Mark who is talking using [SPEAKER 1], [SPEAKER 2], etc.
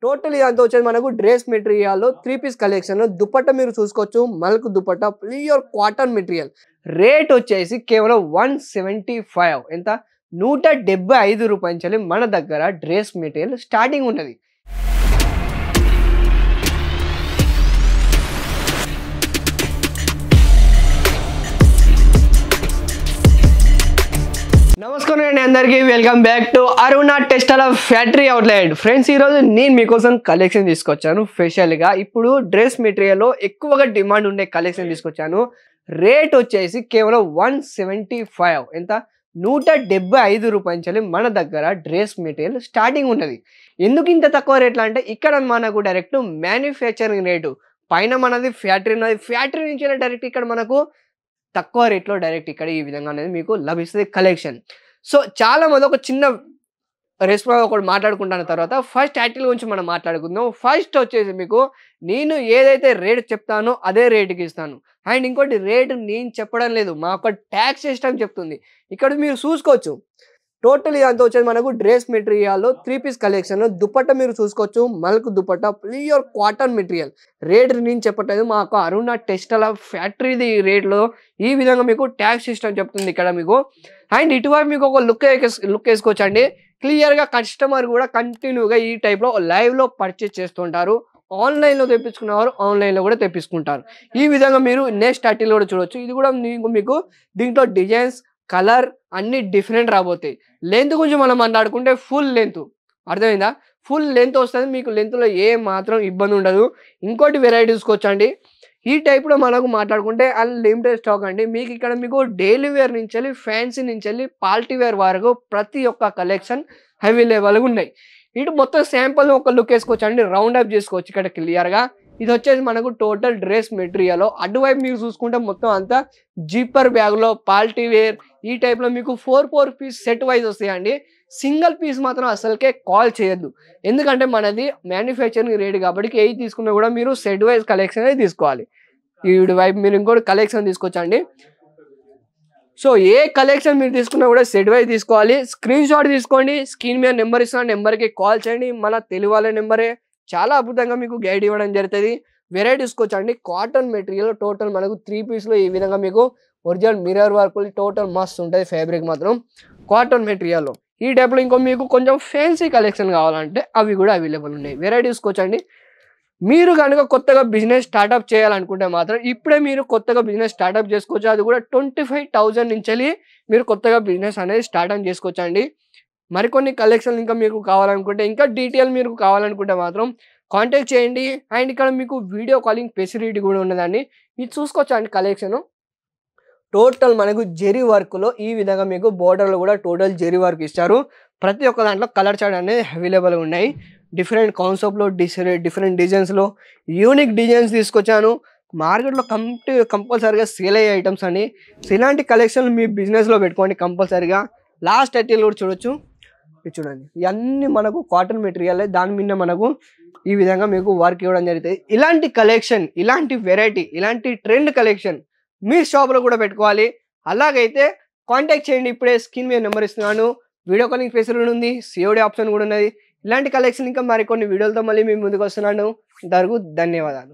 [SPEAKER 1] Total ఇదంతా వచ్చేది మనకు డ్రెస్ మెటీరియల్లో 3 పీస్ కలెక్షన్. దుపట్టా మీరు చూసుకోవచ్చు, మల్క్ dupatta, pure cotton material. Rate వచ్చేసి కేవలం 175. ఎంత? ₹175 నుంచి మన దగ్గర డ్రెస్ మెటీరియల్ స్టార్టింగ్ ఉన్నది. నమస్కారం అండి అందరికీ. Welcome back to Aruna textile factory outlet. Friends, ఈరోజు నేను మీకోసం కలెక్షన్ తీసుకొచ్చాను. స్పెషల్గా ఇప్పుడు డ్రెస్ మెటీరియల్లో ఎక్కువగా డిమాండ్ ఉండే కలెక్షన్ తీసుకొచ్చాను. రేట్ వచ్చేసి కేవలం 175. ఎంత? ₹175 నుంచి మన దగ్గర డ్రెస్ మెటీరియల్ స్టార్టింగ్ ఉన్నది. ఎందుకు ఇంత తక్కువ రేట్లో అంటే ఇక్కడ మనకు డైరెక్ట్ మ్యానుఫ్యాక్చరింగ్ రేటు పైన మనది ఫ్యాక్టరీ ఉన్నది. ఫ్యాక్టరీ నుంచి డైరెక్ట్ ఇక్కడ మనకు తక్కువ రేట్లో డైరెక్ట్ ఇక్కడ ఈ విధంగా అనేది మీకు లభిస్తుంది కలెక్షన్. సో చాలా మంది ఒక చిన్న రెస్పాన్స్ ఒకటి మాట్లాడుకుంటాను. తర్వాత ఫస్ట్ టైటిల్ గురించి మనం మాట్లాడుకుందాం. ఫస్ట్ వచ్చేసి మీకు నేను ఏదైతే రేట్ చెప్తానో అదే రేటుకి ఇస్తాను. అండ్ ఇంకోటి, రేటు నేను చెప్పడం లేదు, మా ఒక ట్యాక్స్ సిస్టమ్ చెప్తుంది. ఇక్కడ మీరు చూసుకోవచ్చు, టోటల్ ఇదంతా వచ్చేది మనకు డ్రెస్ మెటీరియల్లో 3 పీస్ కలెక్షన్. దుపట్టా మీరు చూసుకోవచ్చు, మల్క్ dupatta, pure cotton material. Rate నేను చెప్పట్లేదు, మాకు అరుణ టెక్స్టైల్ ఫ్యాక్టరీది రేట్లో ఈ విధంగా మీకు ట్యాక్స్ సిస్టమ్ చెప్తుంది ఇక్కడ మీకు. అండ్ ఇటువైపు మీకు ఒక లుక్ వేసుకోవచ్చు అండి. క్లియర్గా కస్టమర్ కూడా కంటిన్యూగా ఈ టైప్లో లైవ్లో పర్చేస్ చేస్తుంటారు. ఆన్లైన్లో తెప్పించుకున్నవారు ఆన్లైన్లో కూడా తెప్పించుకుంటారు. ఈ విధంగా మీరు నెక్స్ట్ టైటిల్ కూడా చూడవచ్చు. ఇది కూడా మీకు దీంట్లో డిజైన్స్, కలర్ అన్ని డిఫరెంట్ రాబోతాయి. లెంత్ గురించి మనం మాట్లాడుకుంటే ఫుల్ లెంత్, అర్థమైందా? ఫుల్ లెంత్ వస్తుంది మీకు. లెంత్లో ఏ మాత్రం ఇబ్బంది ఉండదు. ఇంకోటి వెరైటీ చూసుకోవచ్చండి. ఈ టైప్లో మనకు మాట్లాడుకుంటే అన్లిమిటెడ్ స్టాక్ అండి. మీకు ఇక్కడ మీకు డైలీ వేర్ నుంచి వెళ్ళి, ఫ్యాన్సీ నుంచి వెళ్ళి, పార్టీ వేర్ వరకు ప్రతి ఒక్క కలెక్షన్ అవైలబుల్గా ఉన్నాయి. ఇటు మొత్తం శాంపుల్ ఒక లుక్ వేసుకోవచ్చు అండి, రౌండ్ అప్ చేసుకోవచ్చు ఇక్కడ క్లియర్గా. ఇది వచ్చేసి మనకు టోటల్ డ్రెస్ మెటీరియల్. అటువైపు మీరు చూసుకుంటే మొత్తం అంతా జీపర్ బ్యాగ్లో పార్టీ వేర్ ఈ టైప్లో మీకు 4 పీస్ సెట్ వైజ్ వస్తాయండి. సింగిల్ పీస్ మాత్రం అసలుకే కాల్ చేయొద్దు, ఎందుకంటే మనది మ్యానుఫ్యాక్చరింగ్ రేట్ కాబట్టి ఏ తీసుకున్నా కూడా మీరు సెట్ వైజ్ కలెక్షన్ అయితే తీసుకోవాలి. ఈ వైపు మీరు ఇంకోటి కలెక్షన్ తీసుకోవచ్చండి. సో ఏ కలెక్షన్ మీరు తీసుకున్నా కూడా సెట్ వైజ్ తీసుకోవాలి. స్క్రీన్ షాట్ తీసుకోండి, స్క్రీన్ మీద నెంబర్ ఇస్తున్న నెంబర్కి కాల్ చేయండి. మన తెలుగు వాళ్ళ నెంబరే. చాలా అద్భుతంగా మీకు గైడ్ ఇవ్వడం జరుగుతుంది. వెరైటీ తీసుకోవచ్చండి. కాటన్ మెటీరియల్ టోటల్ మనకు 3 పీస్లో ఈ విధంగా మీకు ఒరిజినల్ మిర్రర్ వర్క్ టోటల్ మస్తు ఉంటుంది. ఫ్యాబ్రిక్ మాత్రం కాటన్ మెటీరియల్లో ఈ టైప్లో. ఇంకో మీకు కొంచెం ఫ్యాన్సీ కలెక్షన్ కావాలంటే అవి కూడా అవైలబుల్ ఉన్నాయి. వెరైటీ తీసుకోవచ్చండి. మీరు కనుక కొత్తగా బిజినెస్ స్టార్ట్అప్ చేయాలనుకుంటే మాత్రం ఇప్పుడే మీరు కొత్తగా బిజినెస్ స్టార్ట్అప్ చేసుకోవచ్చు. అది కూడా 25,000 నుంచి మీరు కొత్తగా బిజినెస్ అనేది స్టార్ట్అప్ చేసుకోవచ్చు అండి. మరికొన్ని కలెక్షన్ ఇంకా మీకు కావాలనుకుంటే, ఇంకా డీటెయిల్ మీరు కావాలనుకుంటే మాత్రం కాంటాక్ట్ చేయండి. అండ్ ఇక్కడ మీకు వీడియో కాలింగ్ ఫెసిలిటీ కూడా ఉన్నదండి. ఇది చూసుకోవచ్చు అండి. కలెక్షన్ టోటల్ మనకు జెరీ వర్క్లో ఈ విధంగా మీకు బోర్డర్లో కూడా టోటల్ జెరీ వర్క్ ఇస్తారు. ప్రతి ఒక్క దాంట్లో కలర్ చార్ట్ అనేది అవైలబుల్గా ఉన్నాయి. డిఫరెంట్ కాన్సెప్ట్లో డిఫరెంట్ డిజైన్స్లో యూనిక్ డిజైన్స్ తీసుకొచ్చాను. మార్కెట్లో కంపల్సరీగా సేల్ అయ్యే ఐటమ్స్ అండి. ఇలాంటి కలెక్షన్ మీ బిజినెస్లో పెట్టుకోండి కంపల్సరీగా. లాస్ట్ టైటిల్ కూడా చూడొచ్చు. ఇది చూడండి, ఇవన్నీ మనకు కాటన్ మెటీరియల్. దాని మీద మనకు ఈ విధంగా మీకు వర్క్ ఇవ్వడం జరుగుతుంది. ఇలాంటి కలెక్షన్, ఇలాంటి వెరైటీ, ఇలాంటి ట్రెండ్ కలెక్షన్ మీ షాప్లో కూడా పెట్టుకోవాలి. అలాగైతే కాంటాక్ట్ చేయండి. ఇప్పుడే స్క్రీన్ మీద నెంబర్ ఇస్తున్నాను. వీడియో కాలింగ్ ఫెసిలిటీ ఉంది, సిఓడి ఆప్షన్ కూడా ఉన్నది. ఇలాంటి కలెక్షన్ ఇంకా మరికొన్ని వీడియోలతో మళ్ళీ మీ ముందుకు వస్తున్నాను. ఇంతవరకు ధన్యవాదాలు.